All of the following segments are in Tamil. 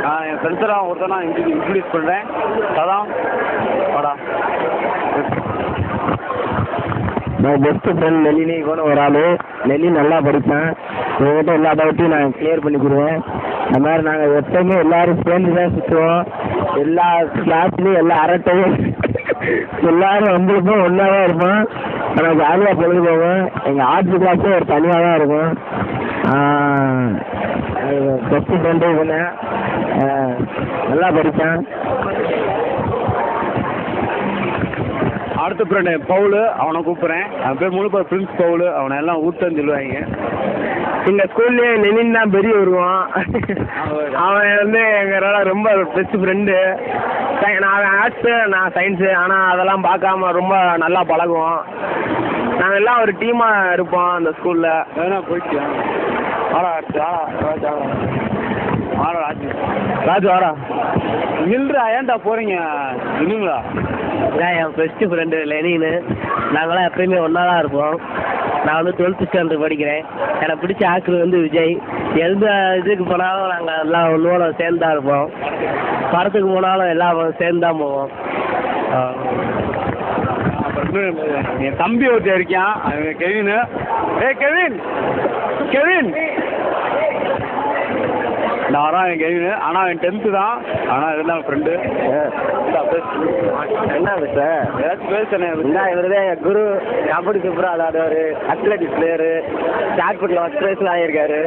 நான் என் ஃப்ரெண்ட்ஸெல்லாம் ஒருத்தர் நான் இன்ட்ரடியூஸ் பண்ணுறேன். அதான் வாடா. நான் பெஸ்ட்டு ஃப்ரெண்ட் நெல்லினி கூட ஒரு ஆள். நெல்லி நல்லா படிப்பேன். இவங்ககிட்ட எல்லா டவுட்டையும் நான் கிளியர் பண்ணிக்கிடுவேன். அந்த மாதிரி நாங்கள் எப்போயுமே எல்லோரும் சேர்ந்து தான் சுற்றுவோம். எல்லா கிளாஸ்லேயும் எல்லா அரட்டையும் எல்லோரும் நம்மளுக்கும் ஒன்றா தான் இருப்போம். ஆனால் ஜாலியாக பொழுது போவோம். எங்கள் ஆர்ட்ஸ் கிளாஸே ஒரு தனியாக தான் இருக்கும். பெஸ்ட்டு ஃப்ரெண்டு இவனை நல்லா படித்தேன். அடுத்த ஃப்ரெண்டு பவுலு, அவனை கூப்பிட்றேன். அவன் பேர் முழு பேர் பிரின்ஸ் பவுலு. அவனை எல்லாம் ஊத்தன்னு சொல்லுவாங்க. இந்த ஸ்கூல்லேயே நெலின் தான் பெரிய வருவான். அவன் வந்து எங்களோட ரொம்ப பெஸ்ட் ஃப்ரெண்டு. நான் ஆர்ட்ஸு, நான் சயின்ஸு. ஆனால் அதெல்லாம் பார்க்காம ரொம்ப நல்லா பழகுவோம். நாங்கள் எல்லாம் ஒரு டீமாக இருப்போம் அந்த ஸ்கூலில். எதனா போயிட்டு ஆடா ஆடா ராஜு ஆடா நில்றா. ஏன்டா போகிறீங்க? இன்னுங்களா? இதான் என் பெஸ்ட்டு ஃப்ரெண்டு லெனின்னு. நாங்களாம் எப்பயுமே ஒன்றா தான் இருப்போம். நான் வந்து 12th ஸ்டாண்டர்ட் படிக்கிறேன். எனக்கு பிடிச்ச ஆக்டர் வந்து விஜய். எந்த இதுக்கு போனாலும் நாங்கள் எல்லாம் ஒன்றோட சேர்ந்து தான் இருப்போம். படத்துக்கு போனாலும் எல்லாம் சேர்ந்து தான் போவோம். என் தம்பி ஒருத்தர் இருக்கான், அவன் கெவின். கெவின் கெவின் நான் வரான். என் கெவின். ஆனால் அவன் 10th தான். ஆனால் இருந்தாலும் ஃப்ரெண்டு. என்ன சார் ஏதாச்சும் பேசுனேன். இவருதான் என் குரு. கபடி சூப்பராக விளையாடுவார். Athletic player. ஷார்ட்புட்டில் ஃபஸ்ட் ப்ரைஸில் ஆகியிருக்காரு.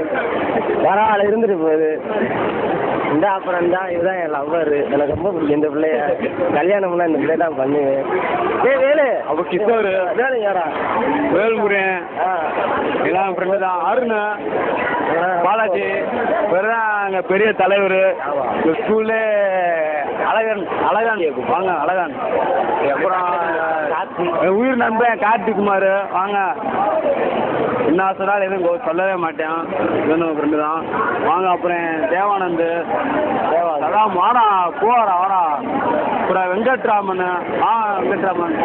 பரவாயில்ல இருந்துட்டு போகுது. இந்த அப்புறம் தான் இதுதான் என் லவ்வர். எனக்கு ரொம்ப பிடிக்கும் இந்த பிள்ளைய. கல்யாணம்லாம் இந்த பிள்ளை தான் பண்ணுவேன். வேலு அப்போ கிஷோர் வேலு யாரா? வேல்முருகன் எல்லாம் ஃப்ரெண்டு தான். அருண் பாலாஜி வேறு தான் அங்கே பெரிய தலைவர். இந்த ஸ்கூல்லே அழகன் வாங்க. அழகன். அப்புறம் உயிர் நண்பன் கார்த்திக்குமார் வாங்க. என்ன சொன்னாலும் எதுவும் சொல்லவே மாட்டேன். இன்னும் ஃப்ரெண்டு தான் வாங்க. அப்புறம் தேவானந்த் அதான் வாடா போவாரா வாடா. அப்புறம் வெங்கட்ராமன்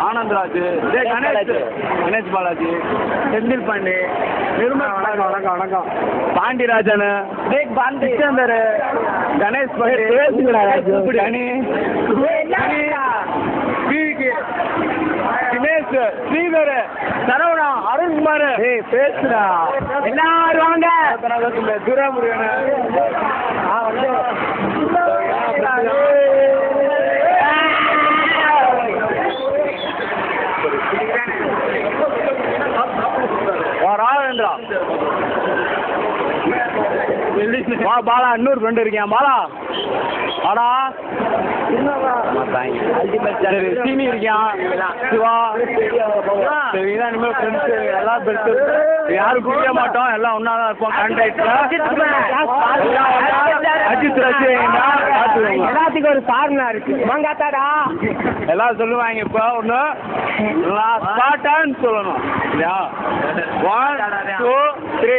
ஆனந்த்ராஜ் கணேஷ் பாலாஜி செந்தில் பாண்டி நிர்மல் வணக்கம் பாண்டிராஜன் சிக்கந்தர் கணேஷ் அணி தினேஷ் ஸ்ரீதர் சரவணா அருண்குமார் பேசுறா எல்லாரும் வாங்க. துராமுருகன் ராகவேந்திரா வா. பாலா இன்னொரு ஃப்ரெண்டு இருக்கேன். பாலா வாடா. சரி சீனி இருக்கான். சிவா சரி இதான் இனிமேல் ஃப்ரெண்ட்ஸு எல்லாம் பெருசு. யாரும் பிடிக்க மாட்டோம். எல்லாம் ஒன்றா தான் இருப்போம். கான்டாக்டில் அஜித் ரசிகா எல்லாத்துக்கும் ஒரு சார்னா இருக்கு. மாங்காத்தாடா எல்லாம் சொல்லுவாங்க. இப்போ ஒன்று ஸ்பாட்டான்னு சொல்லணும் இல்லையா? 1 2 3